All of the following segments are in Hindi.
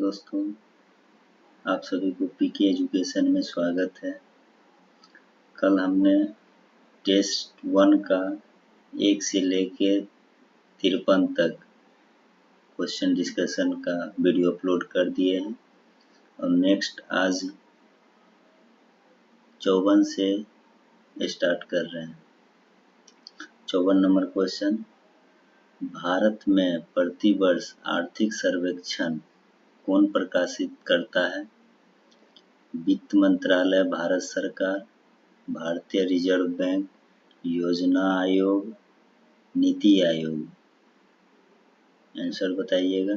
दोस्तों, आप सभी को पीके एजुकेशन में स्वागत है। कल हमने टेस्ट 1 का 1 से लेके 53 तक क्वेश्चन डिस्कशन का वीडियो अपलोड कर दिए हैं और नेक्स्ट आज 54 से स्टार्ट कर रहे हैं। 54 नंबर क्वेश्चन, भारत में प्रतिवर्ष आर्थिक सर्वेक्षण कौन प्रकाशित करता है? वित्त मंत्रालय, भारत सरकार, भारतीय रिजर्व बैंक, योजना आयोग, नीति आयोग। आंसर बताइएगा।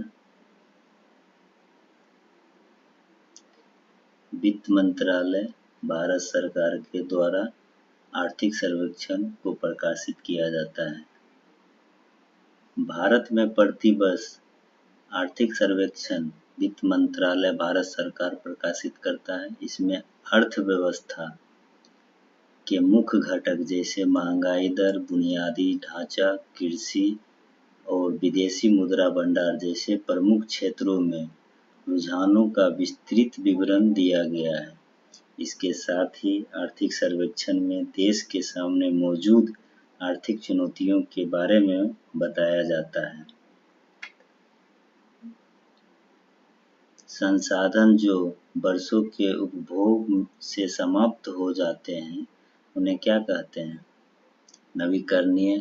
वित्त मंत्रालय, भारत सरकार के द्वारा आर्थिक सर्वेक्षण को प्रकाशित किया जाता है। भारत में प्रतिवर्ष आर्थिक सर्वेक्षण वित्त मंत्रालय, भारत सरकार प्रकाशित करता है। इसमें अर्थव्यवस्था के मुख्य घटक जैसे महंगाई दर, बुनियादी ढांचा, कृषि और विदेशी मुद्रा भंडार जैसे प्रमुख क्षेत्रों में रुझानों का विस्तृत विवरण दिया गया है। इसके साथ ही आर्थिक सर्वेक्षण में देश के सामने मौजूद आर्थिक चुनौतियों के बारे में बताया जाता है। संसाधन जो वर्षों के उपभोग से समाप्त हो जाते हैं उन्हें क्या कहते हैं? नवीकरणीय,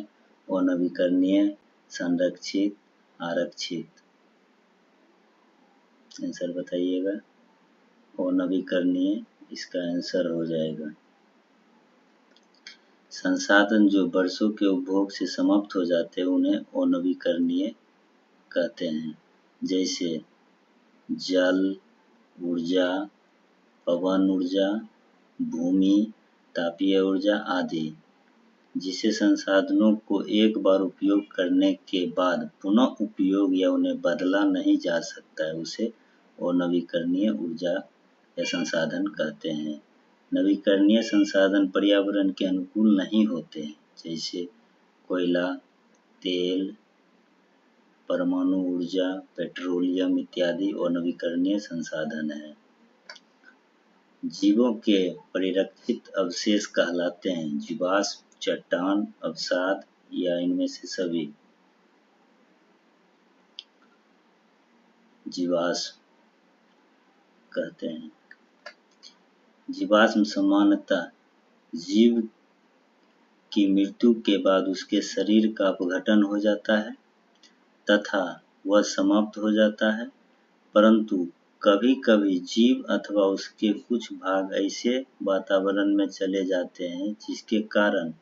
अनवीकरणीय, संरक्षित, आरक्षित। आंसर बताइएगा। अनवीकरणीय इसका आंसर हो जाएगा। संसाधन जो वर्षों के उपभोग से समाप्त हो जाते हैं उन्हें अनवीकरणीय कहते हैं, जैसे जल, ऊर्जा, पवन ऊर्जा, भूमि, तापीय ऊर्जा आदि, जिसे संसाधनों को एक बार उपयोग करने के बाद पुनः उपयोग या उन्हें बदला नहीं जा सकता है, उसे अनवीकरणीय ऊर्जा या संसाधन कहते हैं। नवीकरणीय संसाधन पर्यावरण के अनुकूल नहीं होते हैं, जैसे कोयला, तेल, परमाणु ऊर्जा, पेट्रोलियम इत्यादि अनवीकरणीय संसाधन हैं। जीवों के परिरक्षित अवशेष कहलाते हैं जीवाश्म, चट्टान, अवसाद या इनमें से सभी। जीवाश्म कहते हैं। जीवाश्म सामान्यतः जीव की मृत्यु के बाद उसके शरीर का अपघटन हो जाता है तथा वह समाप्त हो जाता है, परंतु कभी-कभी जीव अथवा उसके कुछ भाग ऐसे वातावरण में चले जाते हैं जिसके कारण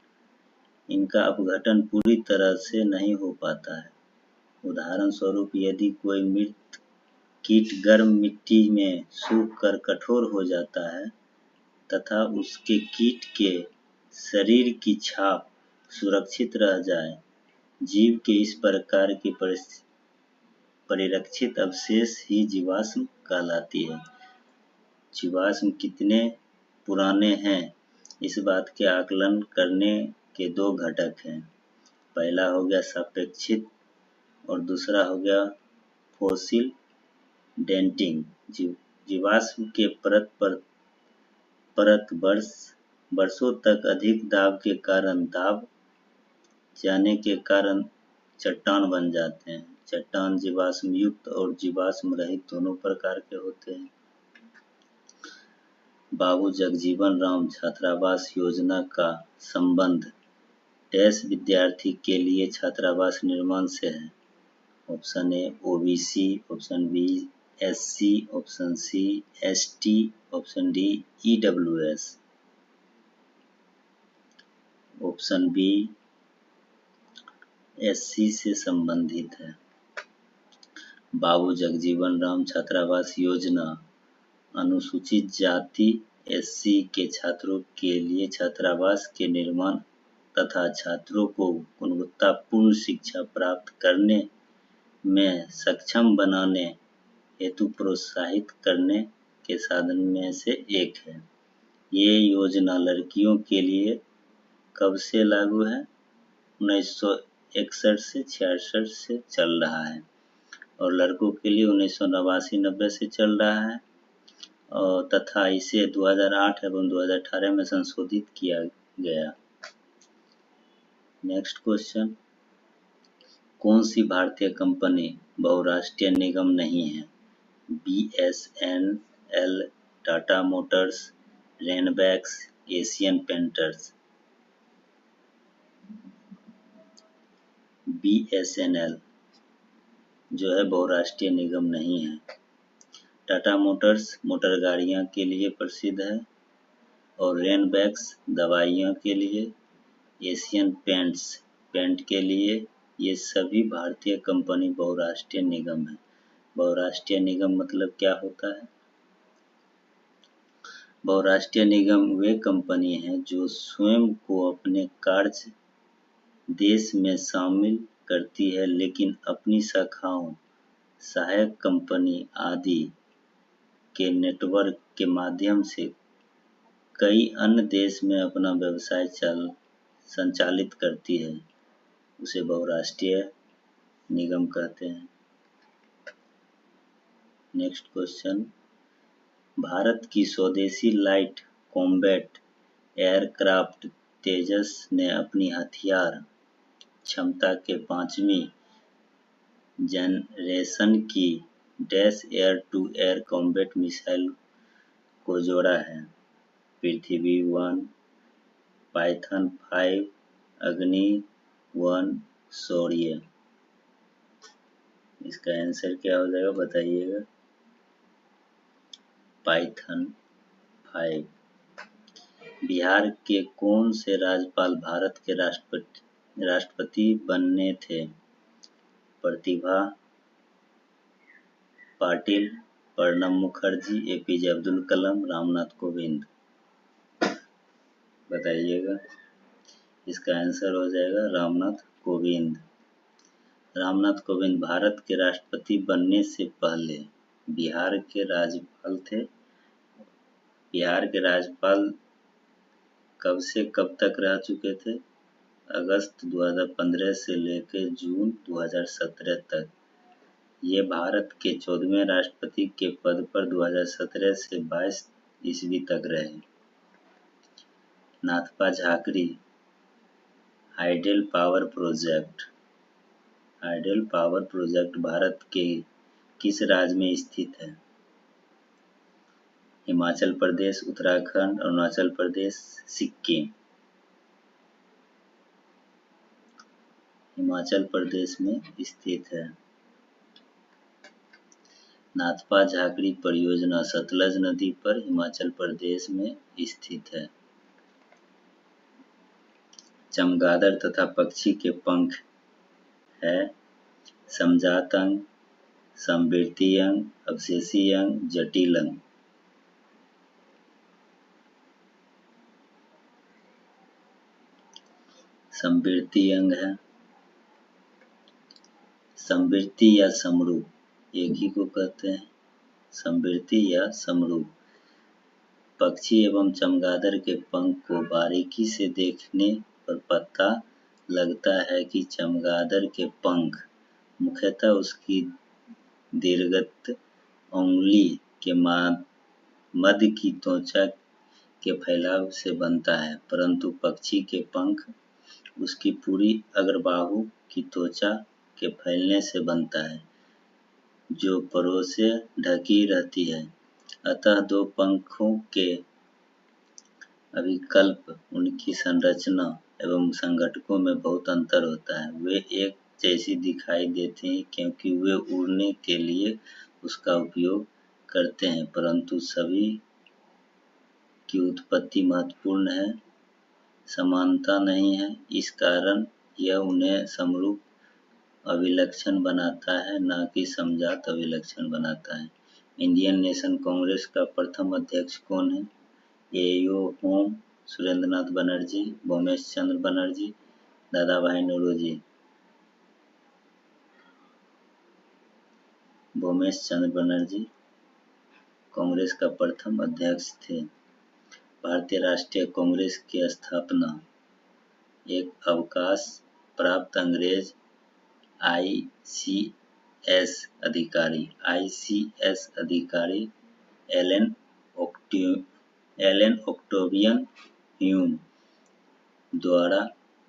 इनका अपघटन पूरी तरह से नहीं हो पाता है। उदाहरण स्वरूप, यदि कोई मृत कीट गर्म मिट्टी में सूख कर कठोर हो जाता है तथा उसके कीट के शरीर की छाप सुरक्षित रह जाए, जीव के इस प्रकार की परिरक्षित अवशेष ही जीवाश्म कहलाती है। जीवाश्म कितने पुराने हैं, इस बात के आकलन करने के 2 घटक हैं। पहला हो गया सापेक्षिक और दूसरा हो गया फॉसिल डेटिंग। जीवाश्म के परत वर्षों तक अधिक दाब के कारण दाब जाने के कारण चट्टान बन जाते हैं। चट्टान जीवाश्म युक्त और जीवाश्म रहित दोनों प्रकार के होते हैं। बाबू जगजीवन राम छात्रावास योजना का संबंध डैश विद्यार्थी के लिए छात्रावास निर्माण से है। Option A OBC, option B SC, option C ST, option D EWS. Option B SC से संबंधित है। बाबू जगजीवन राम छात्रावास योजना अनुसूचित जाति एससी के छात्रों के लिए छात्रावास के निर्माण तथा छात्रों को गुणवत्तापूर्ण शिक्षा प्राप्त करने में सक्षम बनाने हेतु प्रोत्साहित करने के साधन में से एक है। ये योजना लड़कियों के लिए कब से लागू है? 1961 से 66 से चल रहा है और लड़कों के लिए 1989-90 से चल रहा है और तथा इसे 2008 एवं 2018 में संशोधित किया गया। नेक्स्ट क्वेश्चन, कौन सी भारतीय कंपनी बहुराष्ट्रीय निगम नहीं है? BSNL, Tata Motors, Ranbaxy, Asian Painters. BSNL जो है बहुराष्ट्रीय निगम नहीं है। टाटा मोटर्स मोटर गाड़ियां के लिए प्रसिद्ध है और रेनबैक्स दवाइयों के लिए, एशियन पेंट्स पेंट के लिए। ये सभी भारतीय कंपनी बहुराष्ट्रीय निगम है। बहुराष्ट्रीय निगम मतलब क्या होता है? बहुराष्ट्रीय निगम वे कंपनी हैं जो स्वयं को अपने कार्य देश में शामिल करती है लेकिन अपनी शाखाओं, सहायक कंपनी आदि के नेटवर्क के माध्यम से कई अन्य देश में अपना व्यवसाय संचालित करती है। उसे बहुराष्ट्रीय निगम कहते हैं। नेक्स्ट क्वेश्चन, भारत की स्वदेशी लाइट कॉम्बैट एयरक्राफ्ट तेजस ने अपनी हथियार क्षमता के 5वीं जनरेशन की dash air to air combat missile को जोड़ा है। पृथ्वी 1, पाइथन 5, अग्नि 1, शौर्य। इसका आंसर क्या हो जाएगा बताइएगा? पाइथन 5। बिहार के कौन से राज्यपाल भारत के राष्ट्रपति बनने थे? प्रतिभा पाटिल, प्रणब मुखर्जी, APJ अब्दुल कलाम, रामनाथ कोविंद। बताइएगा। इसका आंसर हो जाएगा रामनाथ कोविंद। रामनाथ कोविंद भारत के राष्ट्रपति बनने से पहले बिहार के राज्यपाल थे। बिहार के राज्यपाल कब से कब तक रह चुके थे? अगस्त 2015 से लेकर जून 2017 तक। ये भारत के 14वें राष्ट्रपति के पद पर 2017 से 22 ईस्वी तक रहे। Nathpa Jhakri hydel power project Bharat के किस राज्य में स्थित है? हिमाचल प्रदेश, उत्तराखंड, अरुणाचल प्रदेश, सिक्किम। हिमाचल प्रदेश में स्थित है। नाथपा झाकरी परियोजना सतलज नदी पर हिमाचल प्रदेश में स्थित है। चमगादड़ तथा पक्षी के पंख है समजात अंग, समवृत्तीय अंग, अवशेषीय अंग, जटिल अंग। समवृत्तीय अंग है। समवृत्ति या समरूप एक ही को कहते हैं, समवृत्ति या समरूप। पक्षी एवं चमगादड़ के पंख को बारीकी से देखने पर पता लगता है कि चमगादड़ के पंख मुख्यतः उसकी दीर्घत उंगली के मध्य की त्वचा के फैलाव से बनता है, परंतु पक्षी के पंख उसकी पूरी अग्रबाहु की त्वचा के फैलने से बनता है, जो परों से ढकी रहती है। अतः दो पंखों के अभिकल्प, उनकी संरचना एवं संघटकों में बहुत अंतर होता है। वे एक जैसी दिखाई देते हैं क्योंकि वे उड़ने के लिए उसका उपयोग करते हैं, परंतु सभी की उत्पत्ति महत्वपूर्ण है, समानता नहीं है। इस कारण यह उन्हें समरूप अभिलक्षण बनाता है, न कि समजात अभिलक्षण बनाता है। इंडियन नेशनल कांग्रेस का प्रथम अध्यक्ष कौन है? AO होम सुरेंद्रनाथ बनर्जी, भूमेश चंद्र बनर्जी, दादा भाई नौरोजी। भूमेश चंद्र बनर्जी कांग्रेस का प्रथम अध्यक्ष थे। भारतीय राष्ट्रीय कांग्रेस की स्थापना एक अवकाश प्राप्त अंग्रेज ICAC ICS अधिकारी एलन ऑक्टेवियन ह्यूम द्वारा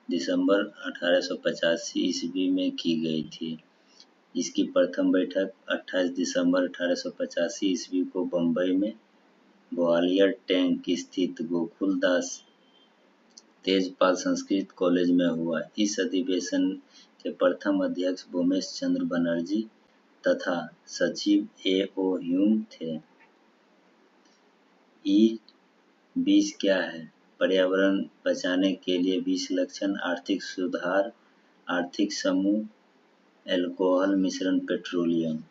दिसंबर 1885 ईस्वी में की गई थी। इसकी प्रथम बैठक 28 दिसंबर 1885 ईस्वी को बंबई में ग्वालियर टैंक स्थित गोकुलदास तेजपाल संस्कृत कॉलेज में हुआ। इस अधिवेशन के प्रथम अध्यक्ष भूमेश चंद्र बनर्जी तथा सचिव A.O. ह्यूम थे। E20 क्या है? पर्यावरण बचाने के लिए 20 लक्षण, आर्थिक सुधार, आर्थिक समूह, अल्कोहल मिश्रण, पेट्रोलियम।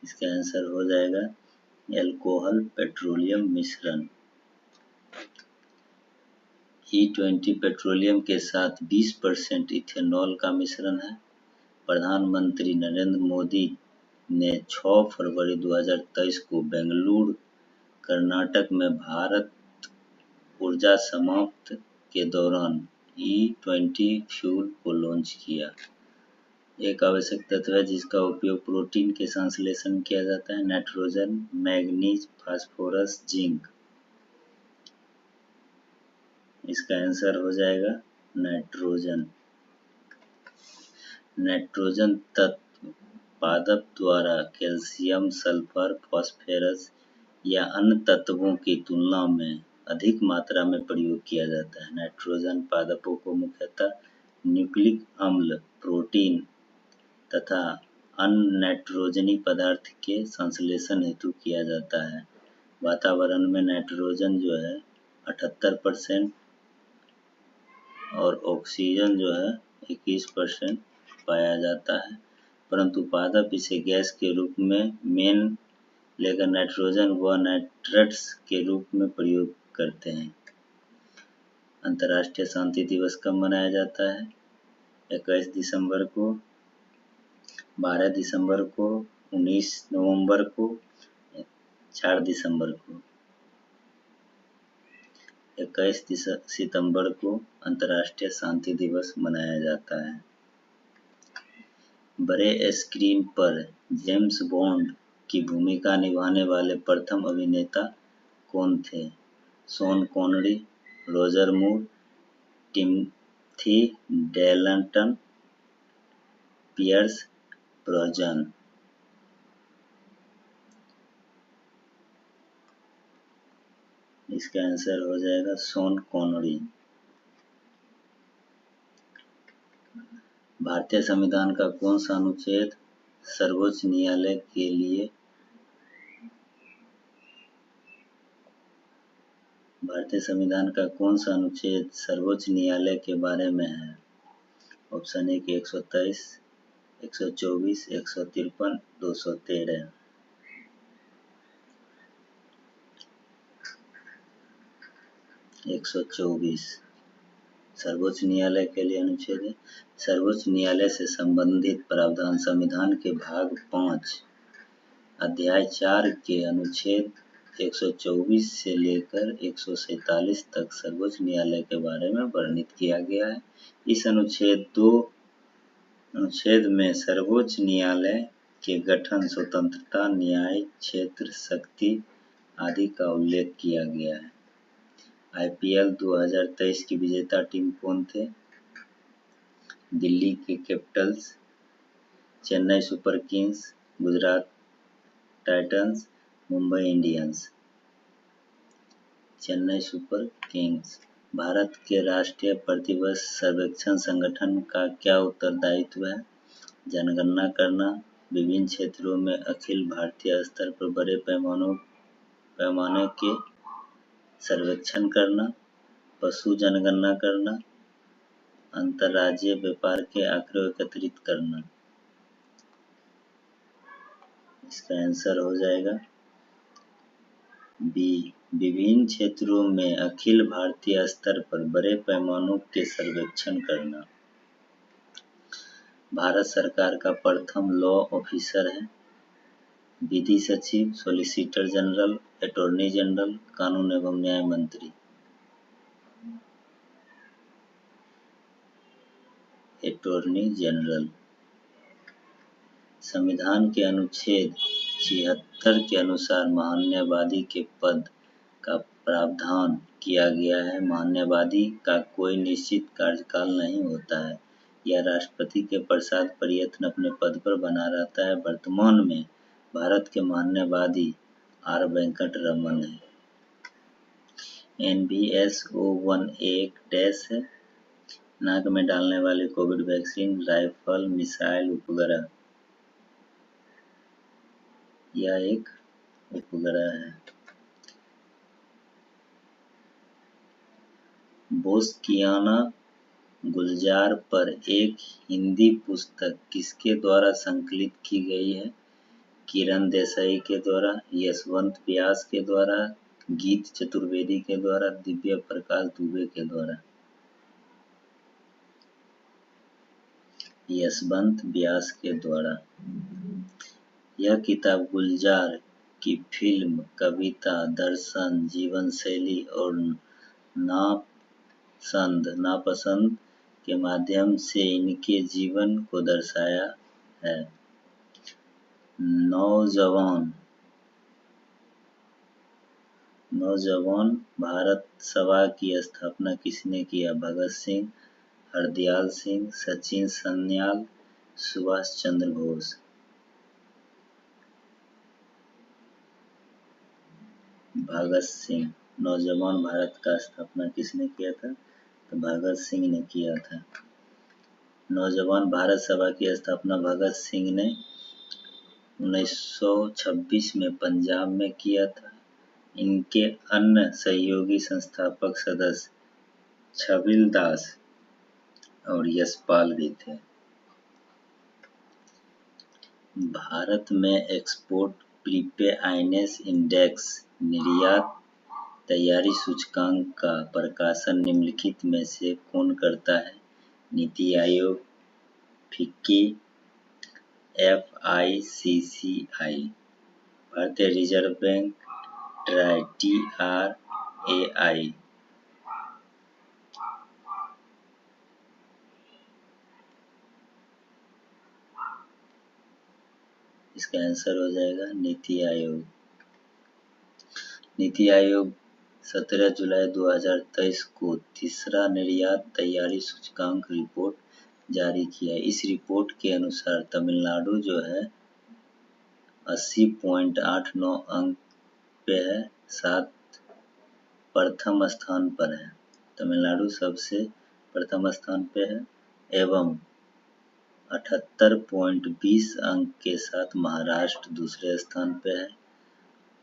इसका आंसर हो जाएगा अल्कोहल पेट्रोलियम मिश्रण। E20 पेट्रोलियम के साथ 20% इथेनॉल का मिश्रण है। प्रधानमंत्री नरेंद्र मोदी ने 6 फरवरी 2023 को बेंगलुरु, कर्नाटक में भारत ऊर्जा समाप्त के दौरान E20 फ्यूल को लॉन्च किया। एक आवश्यक तत्व है जिसका उपयोग प्रोटीन के संश्लेषण किया जाता है, नाइट्रोजन, मैग्नीज, फास्फोरस, जिंक। इसका आंसर हो जाएगा नाइट्रोजन। नाइट्रोजन तत्व पादप द्वारा कैल्शियम, सल्फर, फास्फोरस या अन्य तत्वों की तुलना में अधिक मात्रा में प्रयोग किया जाता है। नाइट्रोजन पादपों को मुख्यतः न्यूक्लिक अम्ल, प्रोटीन तथा अन्य नाइट्रोजनी पदार्थ के संश्लेषण हेतु किया जाता है। वातावरण में नाइट्रोजन जो है 78% और ऑक्सीजन जो है 21% पाया जाता है, परंतु पादप इसे गैस के रूप में लेकर नाइट्रोजन व नाइट्रेट्स के रूप में प्रयोग करते हैं। अंतर्राष्ट्रीय शांति दिवस कब मनाया जाता है? 21 दिसंबर को, 12 दिसंबर को, 19 नवंबर को, 4 दिसंबर को। 21 सितंबर को अंतर्राष्ट्रीय शांति दिवस मनाया जाता है। बड़े स्क्रीन पर जेम्स बॉन्ड की भूमिका निभाने वाले प्रथम अभिनेता कौन थे? Sean Connery, Roger Moore, Timothy Dalton, Pierce Brosnan. इसका आंसर हो जाएगा शॉन कॉनरी। भारतीय संविधान का कौन सा अनुच्छेद सर्वोच्च न्यायालय के लिए भारतीय संविधान का कौन सा अनुच्छेद सर्वोच्च न्यायालय के बारे में है? ऑप्शन ए के 123, 124, 153, 213। एक 124 सर्वोच्च न्यायालय के लिए अनुच्छेद है। सर्वोच्च न्यायालय से संबंधित प्रावधान संविधान के भाग 5 अध्याय 4 के अनुच्छेद 124 से लेकर 147 तक सर्वोच्च न्यायालय के बारे में वर्णित किया गया है। इस अनुच्छेद में सर्वोच्च न्यायालय के गठन, स्वतंत्रता, न्याय क्षेत्र, शक्ति आदि का उल्लेख किया गया है। IPL 2023 की विजेता टीम कौन थे? दिल्ली के Capitals, Chennai super Kings, Gujarat Titans, Mumbai Indians. Chennai super Kings. Bharat के राष्ट्रीय प्रतिवर्ष सर्वेक्षण संगठन का क्या उत्तरदायित्व है? जनगणना करना, विभिन्न क्षेत्रों में अखिल भारतीय स्तर पर बड़े पैमाने के सर्वेक्षण करना, पशु जनगणना करना, अंतर्राज्यीय व्यापार के आंकड़े एकत्रित करना। इसका आंसर हो जाएगा बी, विभिन्न क्षेत्रों में अखिल भारतीय स्तर पर बड़े पैमानों के सर्वेक्षण करना। भारत सरकार का प्रथम लॉ ऑफिसर है विधि सचिव, सॉलिसिटर जनरल, अटॉर्नी जनरल, कानून एवं न्याय मंत्री। Attorney general. संविधान के अनुच्छेद 76 के अनुसार महान्यायवादी के पद का प्रावधान किया गया है। महान्यायवादी का कोई निश्चित कार्यकाल नहीं होता है। यह राष्ट्रपति के प्रसाद प्रयत्न अपने पद पर बना रहता है। वर्तमान में भारत के महान्यायवादी आर वेंकट रमन है। NBS-01 एक डैश है। नाक में डालने वाली कोविड वैक्सीन, राइफल, मिसाइल उपग्रह। यह एक उपग्रह है। बोस्कियाना गुलजार पर एक हिंदी पुस्तक किसके द्वारा संकलित की गई है? किरण देसाई के द्वारा, यशवंत व्यास के द्वारा, गीत चतुर्वेदी के द्वारा, दिव्य प्रकाश दुबे के द्वारा। यशवंत व्यास के द्वारा। यह किताब गुलजार की फिल्म, कविता, दर्शन, जीवन शैली और नापसंद के माध्यम से इनके जीवन को दर्शाया है। नौजवान भारत सभा की स्थापना किसने किया? भगत सिंह, हरदयाल सिंह, सचिन सन्याल, सुभाष चंद्र बोस। भगत सिंह। नौजवान भारत का स्थापना किसने किया था? तो भगत सिंह ने किया था। नौजवान भारत सभा की स्थापना भगत सिंह ने 1926 में पंजाब में किया था। इनके अन्य सहयोगी संस्थापक सदस्य छबिल दास और यशपाल भी थे। भारत में एक्सपोर्ट प्रीपेआइडनेस इंडेक्स निर्यात तैयारी सूचकांक का प्रकाशन निम्नलिखित में से कौन करता है? नीति आयोग, फिक्की, FICCI, भारतीय रिजर्व बैंक, TRAI। इसका आंसर हो जाएगा नीति आयोग। नीति आयोग 17 जुलाई 2023 को तीसरा निर्यात तैयारी सूचकांक रिपोर्ट जारी किया। इस रिपोर्ट के अनुसार तमिलनाडु जो है 80.89 अंक पे है, प्रथम स्थान पर है। तमिलनाडु सबसे प्रथम स्थान पे है एवं 78.20 अंक के साथ महाराष्ट्र दूसरे स्थान पे है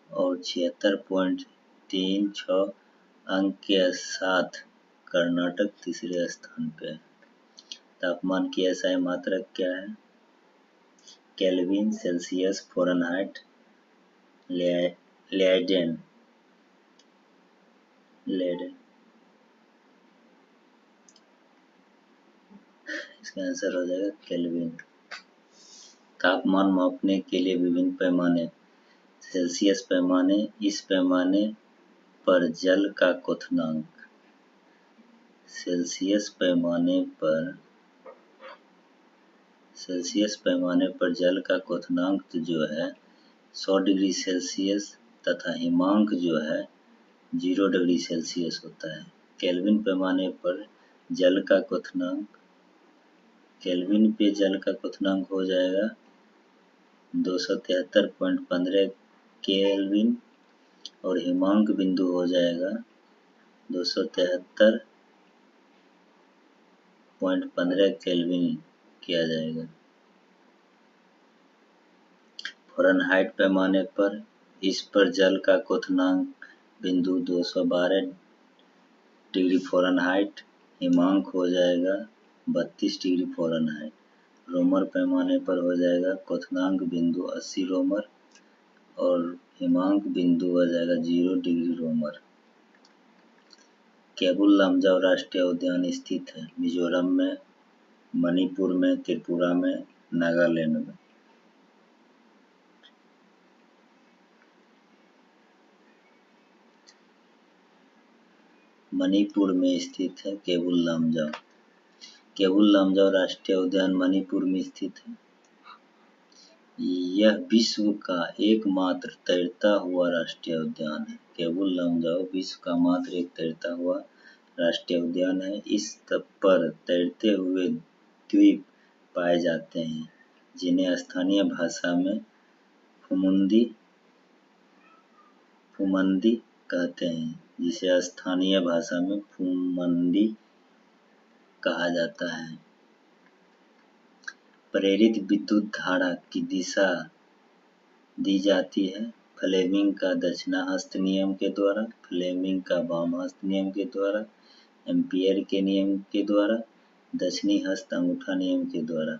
और 76.36 अंक के साथ कर्नाटक तीसरे स्थान पे है। तापमान की SI मात्रक क्या है? Kelvin, Celsius, Fahrenheit, Leiden. इसका आंसर हो जाएगा केल्विन। तापमान मापने के लिए विभिन्न पैमाने। सेल्सियस पैमाने, इस पैमाने पर जल का क्वथनांक। सेल्सियस पैमाने पर जल का क्वथनांक जो है 100 डिग्री सेल्सियस तथा हिमांक जो है 0 डिग्री सेल्सियस होता है। केल्विन पैमाने पर जल का क्वथनांक, केल्विन पे जल का क्वथनांक हो जाएगा 273.15 केल्विन और हिमांक बिंदु हो जाएगा 273.15 केल्विन किया जाएगा। फ़ारेनहाइट पैमाने पर, इस पर जल का क्वथनांक बिंदु 212 डिग्री फ़ारेनहाइट, हिमांक हो जाएगा 32 डिग्री फ़ारेनहाइट। रोमर पैमाने पर हो जाएगा क्वथनांक बिंदु 80 रोमर और हिमांक बिंदु हो जाएगा 0 डिग्री रोमर। केबुल लमजाओ राष्ट्रीय उद्यान स्थित है मिजोरम में, मणिपुर में, त्रिपुरा में, नागालैंड में। मणिपुर में स्थित है केबुल लमजाओ। केबुल लमजाओ राष्ट्रीय उद्यान मणिपुर में स्थित है। यह विश्व का एकमात्र तैरता हुआ राष्ट्रीय उद्यान है। केबुल लमजाओ विश्व का मात्र एक तैरता हुआ राष्ट्रीय उद्यान है। इस पर तैरते हुए द्वीप पाए जाते हैं, जिन्हें स्थानीय भाषा में फुमंदी कहते हैं, जिसे स्थानीय भाषा में फुमंदी कहा जाता है। प्रेरित विद्युत धारा की दिशा दी जाती है फ्लेमिंग का दक्षिणाहस्त नियम के द्वारा, फ्लेमिंग का वामहस्त नियम के द्वारा, एम्पियर के नियम के द्वारा, दक्षिणी हस्त अंगूठा नियम के द्वारा।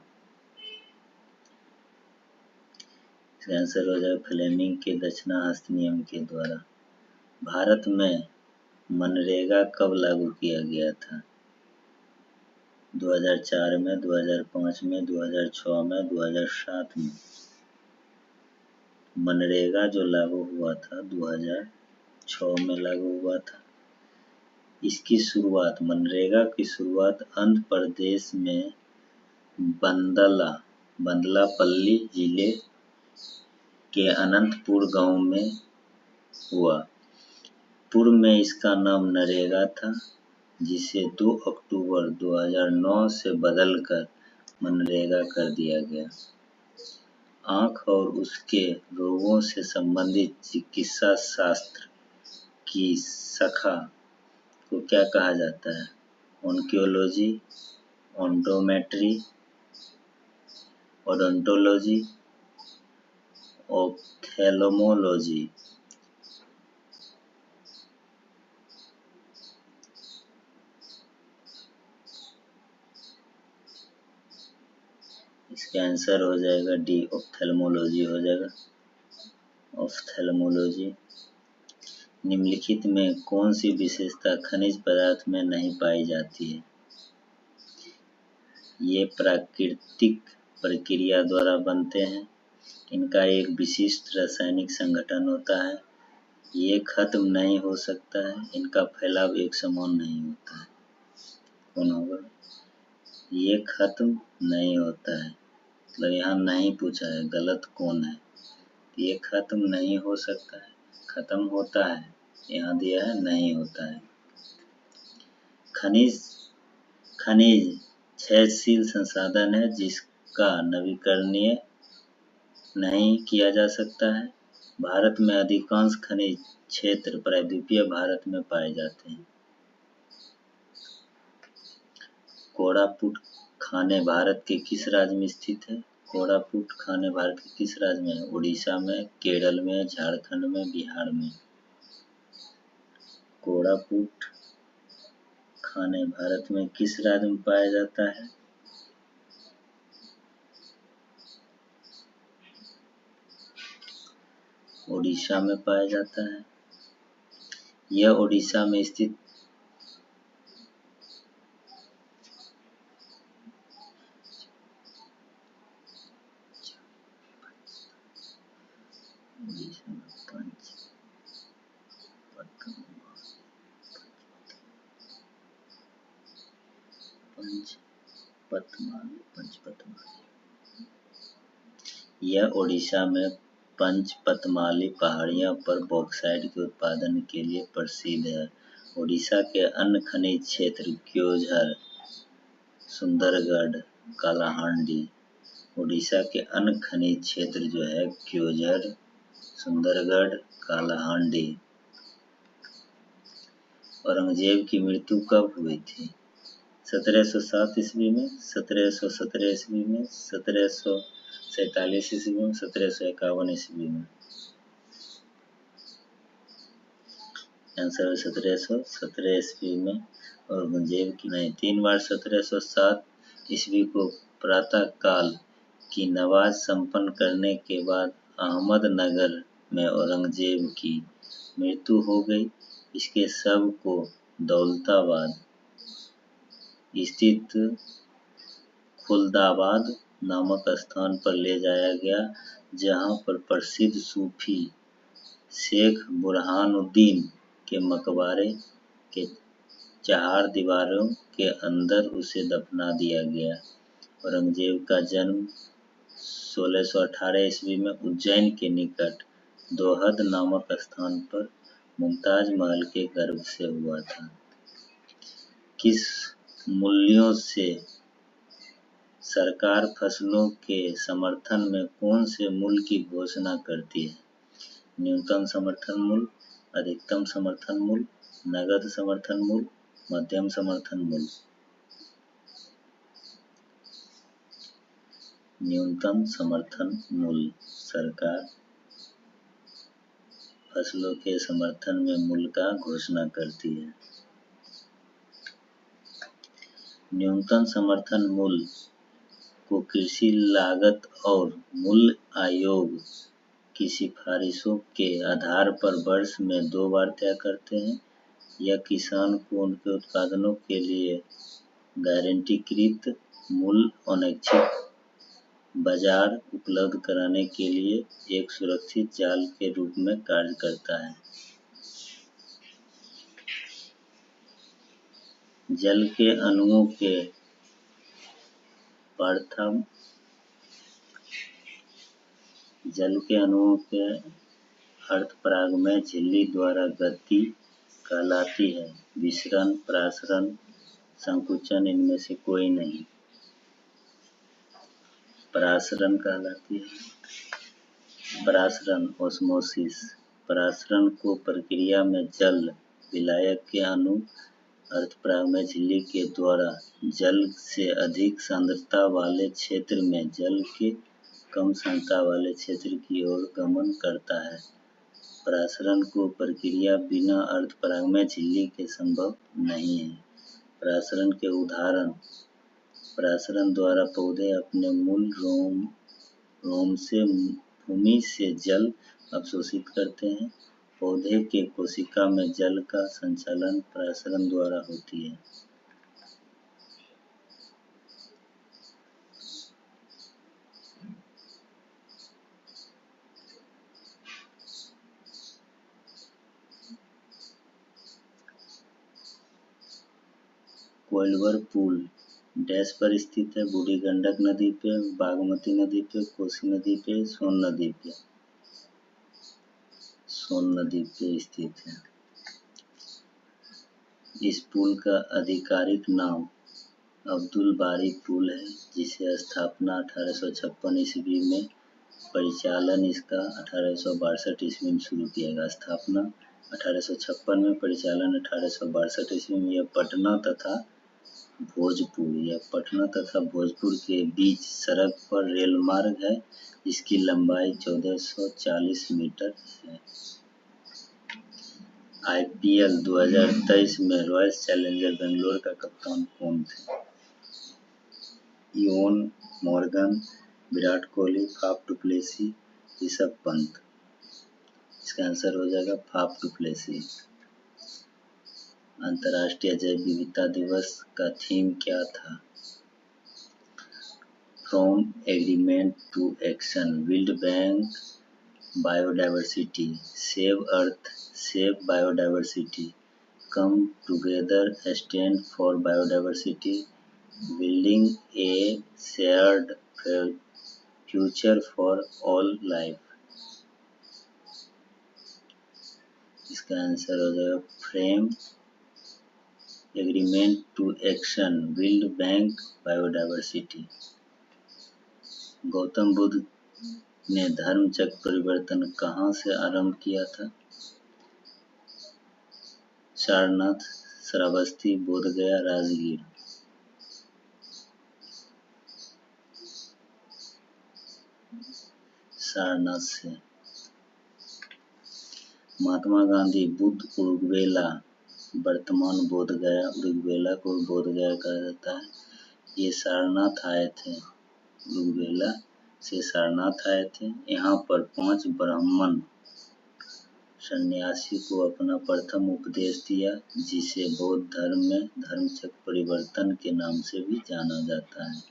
इसका आंसर हो जाएगा फ्लेमिंग के दक्षिणाहस्त नियम के द्वारा। भारत में मनरेगा कब लागू किया गया था? 2004 में, 2005 में, 2006 में, 2007 में। मनरेगा जो लागू हुआ था 2006 में लागू हुआ था। इसकी शुरुआत, मनरेगा की शुरुआत आंध्र प्रदेश में बंदलापल्ली जिले के अनंतपुर गांव में हुआ। पूर्व में इसका नाम नरेगा था, जिसे 2 अक्टूबर 2009 से बदलकर मनरेगा कर दिया गया। आँख और उसके रोगों से संबंधित चिकित्सा शास्त्र की शाखा को क्या कहा जाता है? Oncology, optometry, odontology, ophthalmology. इसका आंसर हो जाएगा डी, ऑप्थेल्मोलॉजी हो जाएगा, ऑप्थेल्मोलॉजी। निम्नलिखित में कौन सी विशेषता खनिज पदार्थ में नहीं पाई जाती है? ये प्राकृतिक प्रक्रिया द्वारा बनते हैं। इनका एक विशिष्ट रासायनिक संगठन होता है। ये खत्म नहीं हो सकता है। इनका फैलाव एक समान नहीं होता है। कौन होगा? ये खत्म नहीं होता है, मतलब यहाँ नहीं पूछा है, गलत कौन है? ये खत्म नहीं हो सकता है, खत्म होता है, यहाँ दिया है नहीं होता है। खनिज क्षयशील संसाधन है जिसका नवीकरणीय नहीं किया जा सकता है। भारत में अधिकांश खनिज क्षेत्र प्रायद्वीपीय भारत में पाए जाते हैं। कोरापुट खाने भारत के किस राज्य में स्थित है? कोरापुट खाने भारत के किस राज्य में है? उड़ीसा में, केरल में, झारखंड में, बिहार में। कोरापुट खाने भारत में किस राज्य में पाया जाता है? उड़ीसा में पाया जाता है। यह उड़ीसा में स्थित यह उड़ीसा में पंचपतमाली पहाड़ियों पर बॉक्साइट के उत्पादन के लिए प्रसिद्ध है। उड़ीसा के अन्य खनिज क्षेत्र क्योंझर, सुंदरगढ़, कालाहांडी। उड़ीसा के अन्य खनिज क्षेत्र जो है क्योंझर, सुंदरगढ़, कालाहांडी। औरंगजेब की मृत्यु कब हुई थी? 1707 ईस्वी में, 1717 ईस्वी में, 1747 ईस्वी में, 1751 ईस्वी में। आंसर है 1717 ईस्वी में। औरंगजेब की नहीं, 3 मार्च 1707 ईस्वी को प्रातः काल की नमाज संपन्न करने के बाद अहमदनगर में औरंगजेब की मृत्यु हो गई। इसके शव को दौलताबाद स्थित खुलदाबाद नामक स्थान पर ले जाया गया, जहां पर प्रसिद्ध सूफी शेख बुरहानुद्दीन के मकबरे के चार दीवारों के अंदर उसे दफना दिया गया। औरंगजेब का जन्म 1618 ईस्वी में उज्जैन के निकट दोहद नामक स्थान पर मुमताज महल के गर्भ से हुआ था। किस मूल्यों से सरकार फसलों के समर्थन में कौन से मूल्य की घोषणा करती है? न्यूनतम समर्थन मूल्य, अधिकतम समर्थन मूल्य, नगद समर्थन मूल्य, मध्यम समर्थन मूल्य। न्यूनतम समर्थन मूल्य सरकार फसलों के समर्थन में मूल्य का घोषणा करती है। न्यूनतम समर्थन मूल्य को कृषि लागत और मूल्य आयोग की सिफारिशों के आधार पर वर्ष में 2 बार तय करते हैं। यह किसान को उनके उत्पादनों के लिए गारंटीकृत मूल्य अनैच्छिक बाजार उपलब्ध कराने के लिए एक सुरक्षित जाल के रूप में कार्य करता है। जल के अणुओं के अर्धपराग में झिल्ली द्वारा गति कहलाती है। विसरण, प्रासरण, संकुचन इनमें से कोई नहीं। प्रासरण कहलाती है। प्रासरण ओस्मोसिस। प्रासरण को प्रक्रिया में जल विलायक के अणु अर्धपराग में झिल्ली के द्वारा जल से अधिक सांद्रता वाले क्षेत्र में जल के कम सांद्रता वाले क्षेत्र की ओर गमन करता है। प्रासरण को प्रक्रिया बिना अर्धपराग में झिल्ली के संभव नहीं है। प्रासरण के उदाहरण: प्रासरण द्वारा पौधे अपने मूल रोम से भूमि से जल अवशोषित करते हैं। पौधे के कोशिका में जल का संचालन प्रासरण द्वारा होती है। कोइलवर पुल डैश पर स्थित है? बूढ़ी गंडक नदी पे, बागमती नदी पे, कोसी नदी पे, सोन नदी पे। सोन नदी पे स्थित है। इस पुल का आधिकारिक नाम अब्दुल बारी पुल है, जिसे स्थापना 1856 ईस्वी में, परिचालन इसका 1862 ईस्वी में शुरू किया गया। स्थापना 1856 में, परिचालन 1862 ईस्वी में। यह पटना तथा भोजपुर के बीच सड़क पर रेल मार्ग है, जिसकी लंबाई 1440 मीटर है। IPL 2023 में रॉयल चैलेंजर्स बेंगलोर का कप्तान कौन थे? Eoin Morgan, Virat Kohli, Faf du Plessis, Rishabh Pant. इसका आंसर हो जाएगा फाफ डु प्लेसी। अंतर्राष्ट्रीय जैव विविधता दिवस का थीम क्या था? From agreement to action, build bank, biodiversity, save earth, save biodiversity, come together, stand for biodiversity, building a shared future for all life. इसका आंसर हो जाएगा frame agreement to action, build bank, biodiversity. Gautam Buddha ने धर्म चक्र परिवर्तन कहाँ से आरंभ किया था? सारनाथ, श्रावस्ती, बोधगया, राजगीर। सारनाथ से। महात्मा गांधी बुद्ध उरुग्वेला, वर्तमान बोधगया, उरुग्वेला को बोधगया कहा जाता है। ये सारनाथ आए थे, उरुग्वेला से सारनाथ आए थे। यहाँ पर 5 ब्राह्मण सन्यासी को अपना प्रथम उपदेश दिया, जिसे बौद्ध धर्म में धर्मचक्र परिवर्तन के नाम से भी जाना जाता है।